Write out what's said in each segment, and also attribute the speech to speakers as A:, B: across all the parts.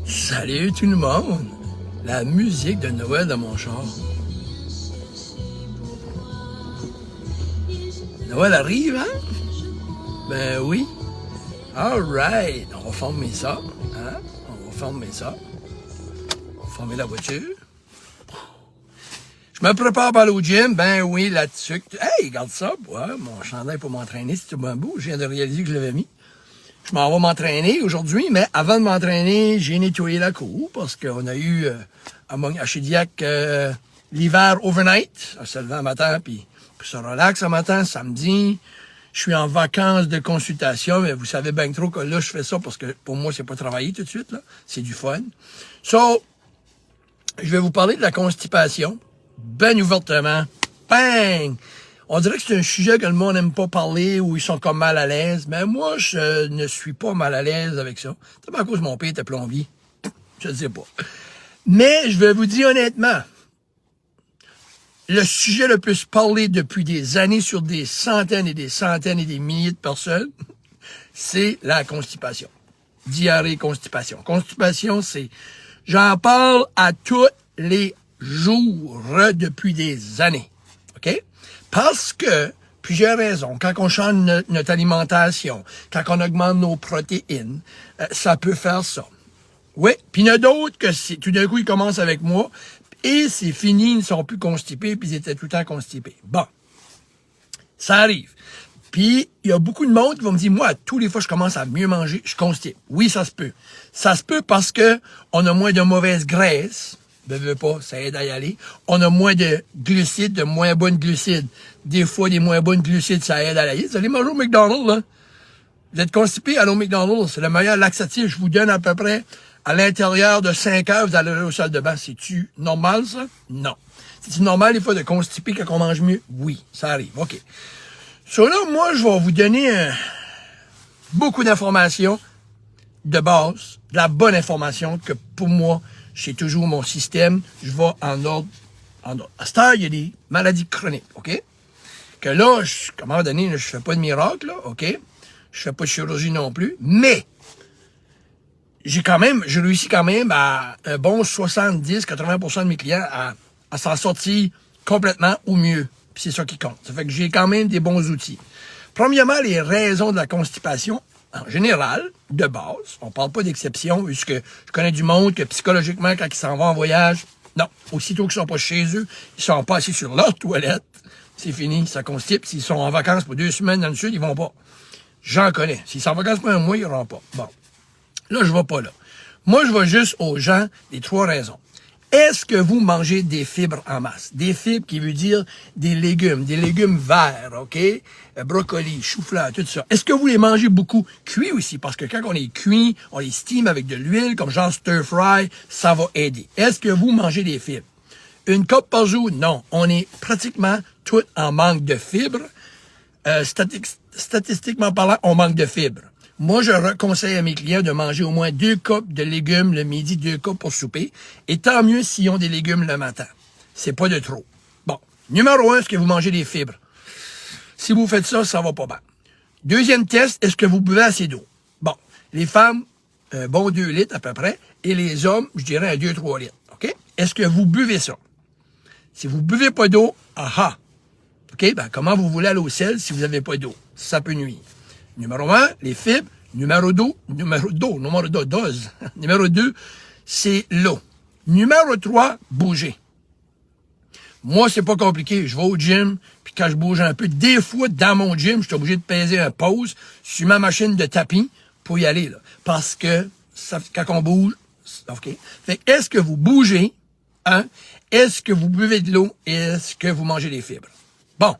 A: Salut tout le monde! La musique de Noël dans mon char. Noël arrive, hein? Ben oui. Alright. On va former ça. Hein? On va former ça. On va former la voiture. Je me prépare pour aller au gym. Ben oui, là-dessus. Hey, regarde ça. Ouais, mon chandail pour m'entraîner, c'est tout bien beau. Je viens de réaliser que je l'avais mis. Je m'en vais m'entraîner aujourd'hui, mais avant de m'entraîner, j'ai nettoyé la cour parce qu'on a eu à Chidiac l'hiver overnight. On se levait un matin, puis se relaxe un matin, samedi. Je suis en vacances de consultation, mais vous savez bien trop que là, je fais ça parce que pour moi, c'est pas travailler tout de suite, là. C'est du fun. So, je vais vous parler de la constipation. Ben ouvertement. Bang! On dirait que c'est un sujet que le monde n'aime pas parler ou ils sont comme mal à l'aise. Mais moi, je ne suis pas mal à l'aise avec ça. C'est pas à cause de mon père était plombier. Je ne sais pas. Mais je vais vous dire honnêtement, le sujet le plus parlé depuis des années sur des centaines et des milliers de personnes, c'est la constipation. Diarrhée, constipation. Constipation, c'est... J'en parle à tous les jours depuis des années. OK? Parce que, plusieurs raisons, quand on change notre alimentation, quand on augmente nos protéines, ça peut faire ça. Oui, puis il y en a d'autres que tout d'un coup, ils commencent avec moi, et c'est fini, ils ne sont plus constipés, puis ils étaient tout le temps constipés. Bon, ça arrive. Puis, il y a beaucoup de monde qui vont me dire, moi, tous les fois que je commence à mieux manger, je constipe. Oui, ça se peut. Ça se peut parce que on a moins de mauvaise graisse. Ne veux pas, ça aide à y aller. On a moins de glucides, de moins bonnes glucides. Des fois, des moins bonnes glucides, ça aide à y aller. Vous allez manger au McDonald's, là. Vous êtes constipé, allez au McDonald's. C'est le meilleur laxatif. Je vous donne à peu près, à l'intérieur de 5 heures, vous allez aller au salle de bain. C'est-tu normal, ça? Non. C'est-tu normal, des fois, de constiper quand on mange mieux? Oui, ça arrive. OK. So là, moi, je vais vous donner beaucoup d'informations de base, de la bonne information que pour moi, j'ai toujours mon système, je vais en ordre. À cette heure, il y a des maladies chroniques, OK? Que là, à un moment donné, je fais pas de miracle, là, OK? Je fais pas de chirurgie non plus, mais je réussis quand même à un bon 70-80% de mes clients à s'en sortir complètement ou mieux. Puis c'est ça qui compte. Ça fait que j'ai quand même des bons outils. Premièrement, les raisons de la constipation, en général, de base, on parle pas d'exception, puisque je connais du monde que psychologiquement, quand ils s'en vont en voyage, non, aussitôt qu'ils sont pas chez eux, ils sont pas assis sur leur toilette, c'est fini, ça constipe. S'ils sont en vacances pour 2 semaines dans le sud, ils vont pas. J'en connais. S'ils sont en vacances pour un mois, ils iront pas. Bon. Là, je vais pas là. Moi, je vais juste aux gens des 3 raisons. Est-ce que vous mangez des fibres en masse? Des fibres qui veut dire des légumes verts, OK? Brocoli, chou-fleur, tout ça. Est-ce que vous les mangez beaucoup cuits aussi? Parce que quand on les cuit, on les steam avec de l'huile, comme genre stir-fry, ça va aider. Est-ce que vous mangez des fibres? Une coupe par jour? Non. On est pratiquement tout en manque de fibres. Statistiquement parlant, on manque de fibres. Moi, je conseille à mes clients de manger au moins 2 cups de légumes le midi, 2 cups pour souper. Et tant mieux s'ils ont des légumes le matin. C'est pas de trop. Bon. Numéro 1, est-ce que vous mangez des fibres? Si vous faites ça, ça va pas bien. Deuxième test, est-ce que vous buvez assez d'eau? Bon. Les femmes, un bon 2 litres à peu près. Et les hommes, je dirais un 2-3 litres. OK? Est-ce que vous buvez ça? Si vous buvez pas d'eau, aha! OK? Ben, comment vous voulez aller au sel si vous n'avez pas d'eau? Ça peut nuire. Numéro 1, les fibres. Numéro 2, dose. Numéro 2, c'est l'eau. Numéro 3, bouger. Moi, c'est pas compliqué. Je vais au gym, puis quand je bouge un peu, des fois, dans mon gym, je suis obligé de peser un pause sur ma machine de tapis pour y aller, là. Parce que, quand on bouge, OK. Fait que, est-ce que vous bougez, hein? Est-ce que vous buvez de l'eau? Est-ce que vous mangez des fibres? Bon.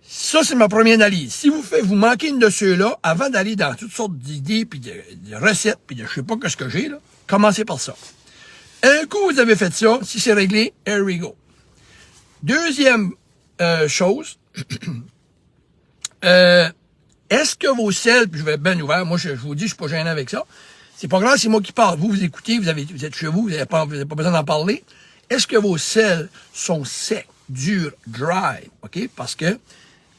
A: Ça, c'est ma première analyse. Si vous manquez une de ceux-là, avant d'aller dans toutes sortes d'idées, puis de recettes, puis de je sais pas ce que j'ai, là, commencez par ça. Un coup, vous avez fait ça, si c'est réglé, here we go. Deuxième chose, est-ce que vos selles, puis je vais être bien ouvert, moi je vous dis, je suis pas gêné avec ça, c'est pas grave, c'est moi qui parle. Vous écoutez, vous êtes chez vous n'avez pas besoin d'en parler. Est-ce que vos selles sont secs, durs, dry, OK? Parce que,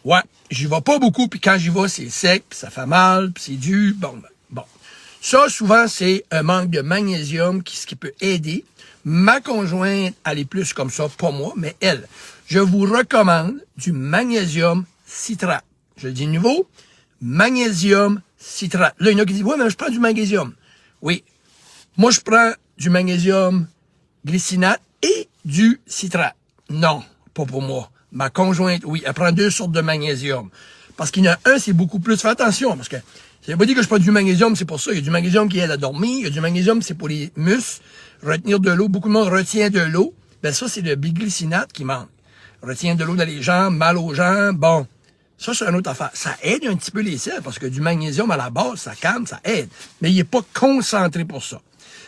A: ouais, j'y vais pas beaucoup, puis quand j'y vais, c'est sec, puis ça fait mal, puis c'est dur, bon. Ça, souvent, c'est un manque de magnésium ce qui peut aider. Ma conjointe, elle est plus comme ça, pas moi, mais elle. Je vous recommande du magnésium citrate. Je le dis de nouveau, magnésium citrate. Là, il y en a qui disent, ouais, mais je prends du magnésium. Oui. Moi, je prends du magnésium glycinate et du citrate. Non, pas pour moi. Ma conjointe, oui, elle prend 2 sortes de magnésium. Parce qu'il y en a un, c'est beaucoup plus. Fais attention, parce que ça veut pas dire que je prends du magnésium, c'est pour ça. Il y a du magnésium qui aide à dormir. Il y a du magnésium, c'est pour les muscles. Retenir de l'eau. Beaucoup de monde retient de l'eau. Ben ça, c'est le biglycinate qui manque. Retient de l'eau dans les jambes, mal aux jambes. Bon, ça, c'est une autre affaire. Ça aide un petit peu les selles, parce que du magnésium à la base, ça calme, ça aide. Mais il est pas concentré pour ça.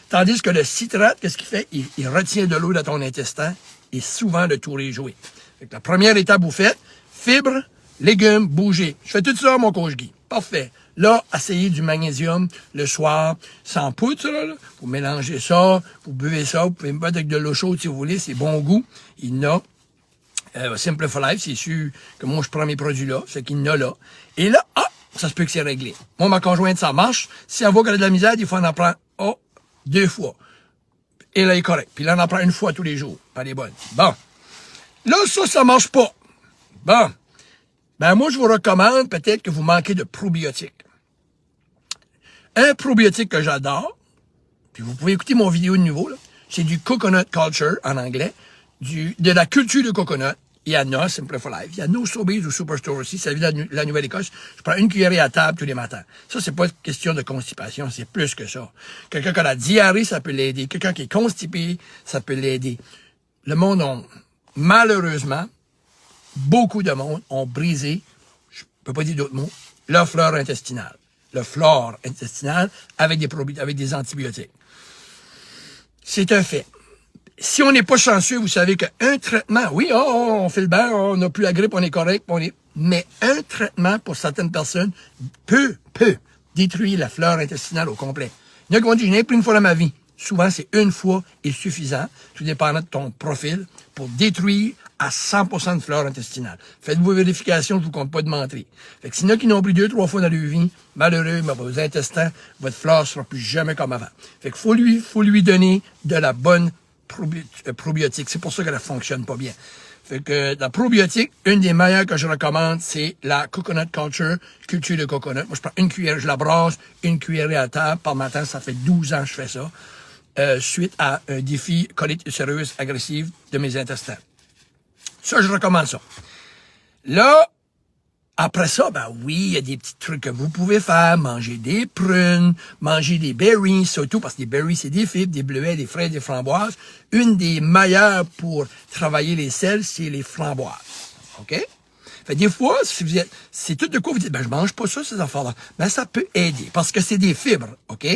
A: Tandis que le citrate, qu'est-ce qu'il fait? Il retient de l'eau dans ton intestin et souvent de tout réjouir. Fait que la première étape, vous faites fibres, légumes, bouger. Je fais tout ça, mon coach Guy. Parfait. Là, essayez du magnésium le soir, sans poudre, ça, là. Vous mélangez ça, vous buvez ça, vous pouvez me mettre avec de l'eau chaude si vous voulez, c'est bon goût. Il y en a. Simple for Life, c'est sûr que moi, je prends mes produits là, c'est qu'il y en a là. Et là, ça se peut que c'est réglé. Moi, ma conjointe, ça marche. Si elle voit qu'elle a de la misère, des fois, on en prend, 2 fois. Et là, elle est correcte. Puis là, on en prend 1 fois tous les jours. Pas les bonnes. Bon. Là, ça marche pas. Bon. Ben, moi, je vous recommande peut-être que vous manquez de probiotiques. Un probiotique que j'adore, puis vous pouvez écouter mon vidéo de nouveau, là, c'est du coconut culture en anglais, de la culture de coconut. Il y en a, Simple for Life. Il y a No Sobeys ou Superstore aussi. Ça vient de la Nouvelle-Écosse. Je prends une cuillerée à table tous les matins. Ça, c'est pas une question de constipation, c'est plus que ça. Quelqu'un qui a la diarrhée, ça peut l'aider. Quelqu'un qui est constipé, ça peut l'aider. Le monde malheureusement, beaucoup de monde ont brisé, je peux pas dire d'autres mots, leur flore intestinale. Le flore intestinal avec des antibiotiques. C'est un fait. Si on n'est pas chanceux, vous savez qu'un traitement, oui, on fait le bain, on n'a plus la grippe, on est correct, mais un traitement pour certaines personnes peut détruire la flore intestinale au complet. Il y en a qui vont dire, je n'ai plus une fois dans ma vie. Souvent, c'est 1 fois est suffisant, tout dépendant de ton profil, pour détruire à 100% de flore intestinale. Faites vos vérifications, je vous compte pas de mentir. Fait que s'il y en a qui n'ont pris 2-3 fois dans leur vie, malheureux, mais vos intestins, votre flore sera plus jamais comme avant. Fait que faut lui donner de la bonne probiotique. C'est pour ça qu'elle ne fonctionne pas bien. Fait que la probiotique, une des meilleures que je recommande, c'est la coconut culture de coconut. Moi, je prends une cuillère, je la brasse, une cuillerée à table par matin. Ça fait 12 ans que je fais ça. Suite à un défi colite ulcéreuse agressive de mes intestins. Ça, je recommande ça. Là, après ça, ben oui, il y a des petits trucs que vous pouvez faire. Manger des prunes, manger des berries, surtout parce que les berries, c'est des fibres, des bleuets, des fraises, des framboises. Une des meilleures pour travailler les selles, c'est les framboises. OK? Fait des fois, si vous êtes, c'est tout de quoi vous dites, ben je mange pas ça, ces affaires-là. Ben ça peut aider parce que c'est des fibres, OK?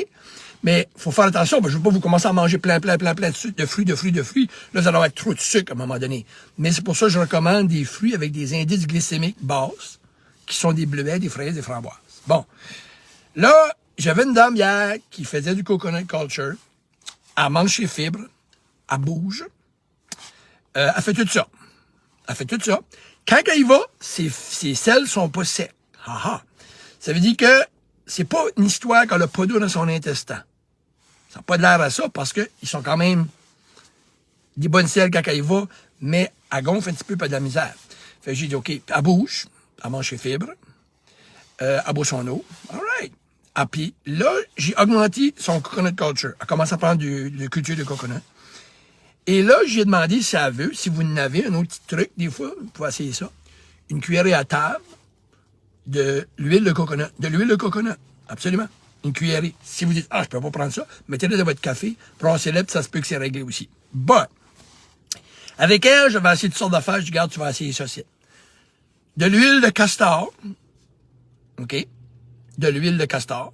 A: Mais faut faire attention, je veux pas vous commencer à manger plein de sucre, de fruits. Là, ça doit être trop de sucre à un moment donné. Mais c'est pour ça que je recommande des fruits avec des indices glycémiques basses, qui sont des bleuets, des fraises, des framboises. Bon. Là, j'avais une dame hier qui faisait du coconut culture. Elle mange ses fibres. Elle bouge. Elle fait tout ça. Quand elle y va, ses selles sont pas secs. Ça veut dire que c'est pas une histoire qu'elle a pas d'eau dans son intestin. Ça n'a pas de l'air à ça parce que ils sont quand même des bonnes selles quand elle y va, mais elle gonfle un petit peu, pas de la misère. Fait que j'ai dit, OK, elle bouge, elle mange ses fibres, elle boit son eau. All right. Ah, puis là, j'ai augmenté son coconut culture. Elle commence à prendre du culture de coconut. Et là, j'ai demandé si elle veut, si vous en avez un autre petit truc, des fois, vous pouvez essayer ça. Une cuillerée à table de l'huile de coconut. De l'huile de coconut. Absolument. Une cuillerée. Si vous dites, je peux pas prendre ça, mettez-le dans votre café, brassez-le, puis ça se peut que c'est réglé aussi. Bon. Avec elle, je vais essayer toutes sortes d'affaires. Je dis, regarde, tu vas essayer ça aussi. De l'huile de castor. OK? De l'huile de castor.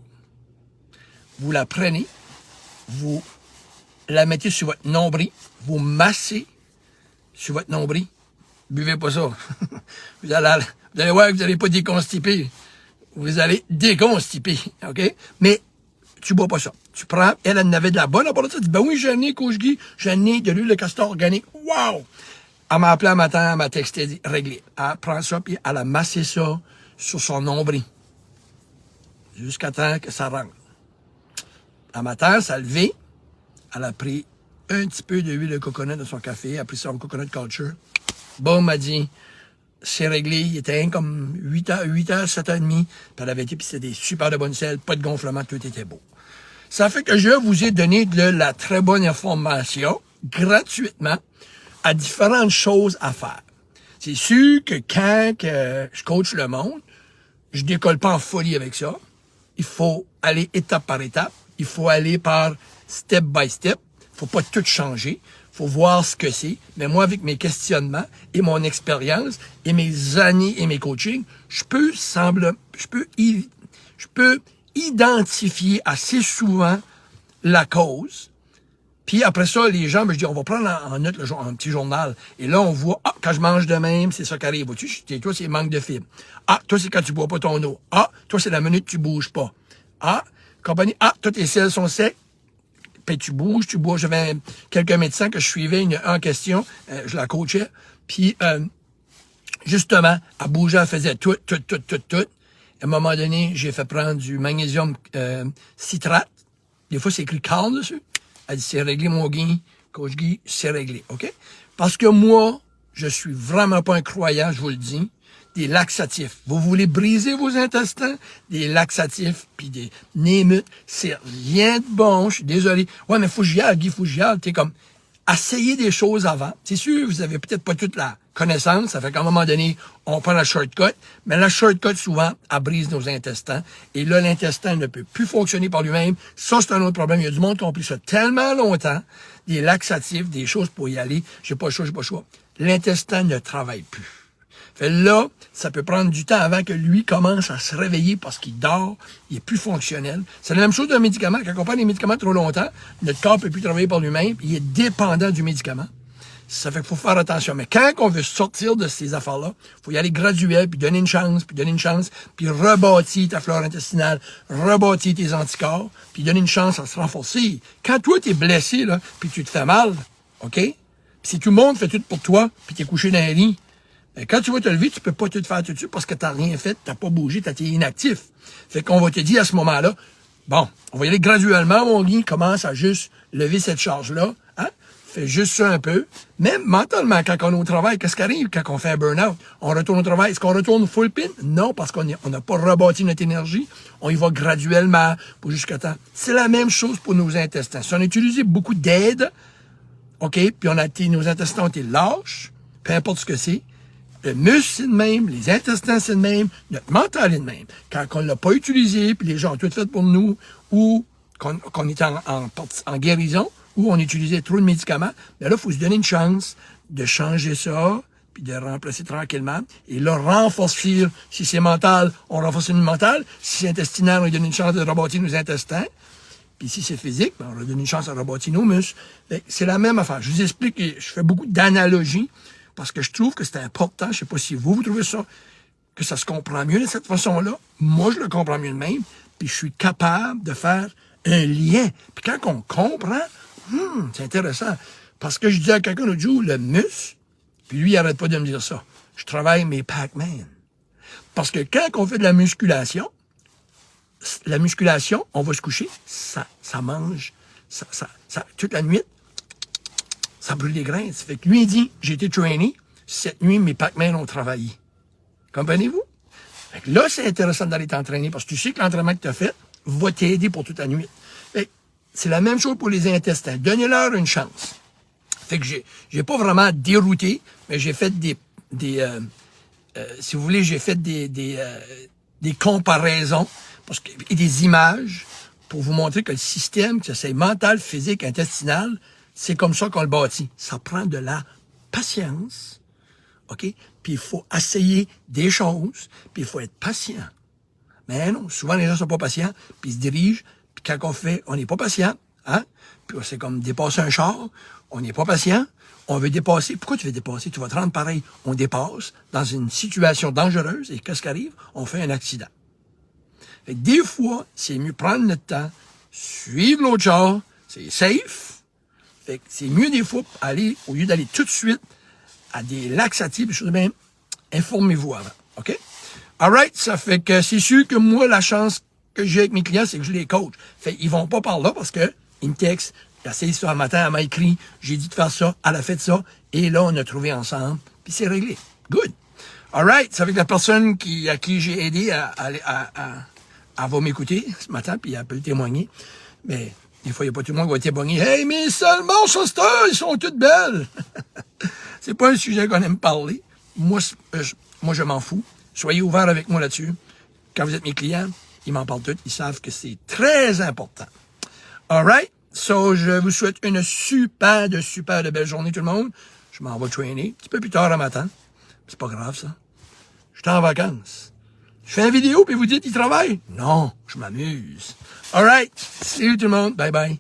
A: Vous la prenez. Vous la mettez sur votre nombril. Vous massez sur votre nombril. Buvez pas ça. Vous allez voir que vous n'allez pas déconstiper. Vous allez déconstiper. OK? Mais tu bois pas ça. Tu prends, elle en avait de la bonne. Elle dit, ben oui, j'en ai, Coach Guy, j'en ai de l'huile de castor organique. Wow! Elle m'a appelé un matin, elle m'a texté, dit, réglé. Elle prend ça, puis elle a massé ça sur son nombril. Jusqu'à temps que ça rentre. À matin, ça a levé. Elle a pris un petit peu d'huile de coconut dans son café, elle a pris son coconut culture. Bon, m'a dit, c'est réglé. Il était comme 8h, 7h30. Puis elle avait été, puis c'était des super de bonnes selles, pas de gonflement, tout était beau. Ça fait que je vous ai donné de la très bonne information, gratuitement, à différentes choses à faire. C'est sûr que quand je coach le monde, je décolle pas en folie avec ça. Il faut aller étape par étape. Il faut aller par step by step. Faut pas tout changer. Faut voir ce que c'est. Mais moi, avec mes questionnements et mon expérience et mes années et mes coachings, je peux identifier assez souvent la cause. Puis après ça, les gens, je dis, on va prendre en note un petit journal. Et là, on voit, quand je mange de même, c'est ça qui arrive. Vois-tu, toi, c'est manque de fibres. Toi, c'est quand tu bois pas ton eau. Toi, c'est la minute que tu bouges pas. Compagnie, toi, tes selles sont secs. Puis tu bouges, tu bois. J'avais quelques médecins que je suivais, en question, je la coachais. Puis, justement, elle bougeait, elle faisait tout. À un moment donné, j'ai fait prendre du magnésium citrate. Des fois, c'est écrit calme dessus. Elle dit, c'est réglé, mon Guy. Coach Guy, c'est réglé, OK? Parce que moi, je suis vraiment pas un croyant, je vous le dis, des laxatifs. Vous voulez briser vos intestins? Des laxatifs, puis des némutes, c'est rien de bon, je suis désolé. Ouais, mais faut que j'y aille, Guy, faut que j'y aille. T'es comme, essayez des choses avant. C'est sûr, vous avez peut-être pas toute la connaissance, ça fait qu'à un moment donné, on prend la shortcut, mais la shortcut, souvent, elle brise nos intestins. Et là, l'intestin ne peut plus fonctionner par lui-même. Ça, c'est un autre problème. Il y a du monde qui ont pris ça tellement longtemps, des laxatifs, des choses pour y aller. J'ai pas le choix. L'intestin ne travaille plus. Fait là, ça peut prendre du temps avant que lui commence à se réveiller parce qu'il dort, il est plus fonctionnel. C'est la même chose d'un médicament. Quand on prend des médicaments trop longtemps, notre corps peut plus travailler par lui-même, il est dépendant du médicament. Ça fait qu'il faut faire attention. Mais quand on veut sortir de ces affaires-là, il faut y aller graduel, puis donner une chance, puis rebâtir ta flore intestinale, rebâtir tes anticorps, puis donner une chance à se renforcer. Quand toi, t'es blessé, là, puis tu te fais mal, OK? Puis si tout le monde fait tout pour toi, puis t'es couché dans un lit, quand tu vas te lever, tu peux pas tout faire tout de suite parce que t'as rien fait, t'as pas bougé, t'as été inactif. Fait qu'on va te dire à ce moment-là, bon, on va y aller graduellement, mon Guy, commence à juste lever cette charge-là, Fais juste ça un peu. Même mentalement, quand on est au travail, qu'est-ce qui arrive quand on fait un burn-out? On retourne au travail. Est-ce qu'on retourne full pin? Non, parce qu'on n'a pas rebâti notre énergie. On y va graduellement pour jusqu'à temps. C'est la même chose pour nos intestins. Si on a utilisé beaucoup d'aide, OK, puis nos intestins ont été lâches, peu importe ce que c'est, le muscle, c'est le même, les intestins, c'est le même, notre mental est le même. Quand on ne l'a pas utilisé, puis les gens ont tout fait pour nous, ou qu'on est en guérison, ou on utilisait trop de médicaments, ben là, il faut se donner une chance de changer ça, puis de remplacer tranquillement. Et là, renforcer, si c'est mental, on renforce le mental. Si c'est intestinal, on lui donne une chance de rebâtir nos intestins. Puis si c'est physique, ben on lui donne une chance de rebâtir nos muscles. C'est la même affaire. Je vous explique, je fais beaucoup d'analogies, parce que je trouve que c'est important. Je sais pas si vous trouvez ça, que ça se comprend mieux de cette façon-là. Moi, je le comprends mieux de même. Puis je suis capable de faire un lien. Puis quand on comprend, c'est intéressant. Parce que je disais à quelqu'un l'autre jour, le muscle, puis lui, il arrête pas de me dire ça. Je travaille mes Pac-Man. Parce que quand on fait de la musculation, on va se coucher, ça mange, toute la nuit, ça brûle les grains. Ça fait que lui, il dit, j'ai été trainé, cette nuit, mes Pac-Man ont travaillé. Comprenez-vous? Fait que là, c'est intéressant d'aller t'entraîner parce que tu sais que l'entraînement que tu as fait va t'aider pour toute la nuit. Fait que c'est la même chose pour les intestins. Donnez-leur une chance. Fait que j'ai pas vraiment dérouté, mais j'ai fait si vous voulez, j'ai fait des comparaisons et des images pour vous montrer que le système, que c'est mental, physique, intestinal, c'est comme ça qu'on le bâtit. Ça prend de la patience, OK? Puis il faut essayer des choses, puis il faut être patient. Mais non, souvent les gens sont pas patients, puis ils se dirigent, puis quand on n'est pas patient, puis c'est comme dépasser un char, on n'est pas patient, on veut dépasser. Pourquoi tu veux dépasser? Tu vas te rendre pareil. On dépasse dans une situation dangereuse, et qu'est-ce qui arrive? On fait un accident. Fait que des fois, c'est mieux prendre notre temps, suivre l'autre char, c'est safe. Fait que c'est mieux des fois aller, au lieu d'aller tout de suite à des laxatifs, des choses bien, informez-vous avant. OK? Alright, ça fait que c'est sûr que moi, la chance que j'ai avec mes clients, c'est que je les coach. Fait, ils vont pas par là parce que ils me textent. J'ai essayé ça un matin, elle m'a écrit, j'ai dit de faire ça, elle a fait ça, et là, on a trouvé ensemble, puis c'est réglé. Good. All right. Ça fait que la personne à qui j'ai aidé, elle va m'écouter ce matin, puis elle peut le témoigner. Mais des fois, il n'y a pas tout le monde qui va témoigner. Hey, mais seulement, ils sont toutes belles. C'est pas un sujet qu'on aime parler. Moi, je m'en fous. Soyez ouverts avec moi là-dessus. Quand vous êtes mes clients, ils m'en parlent tous. Ils savent que c'est très important. All right. So, je vous souhaite une super de belle journée, tout le monde. Je m'en vais traîner. Un petit peu plus tard le matin. C'est pas grave, ça. Je suis en vacances. Je fais une vidéo, puis vous dites, il travaille? Non, je m'amuse. All right. Salut tout le monde. Bye bye.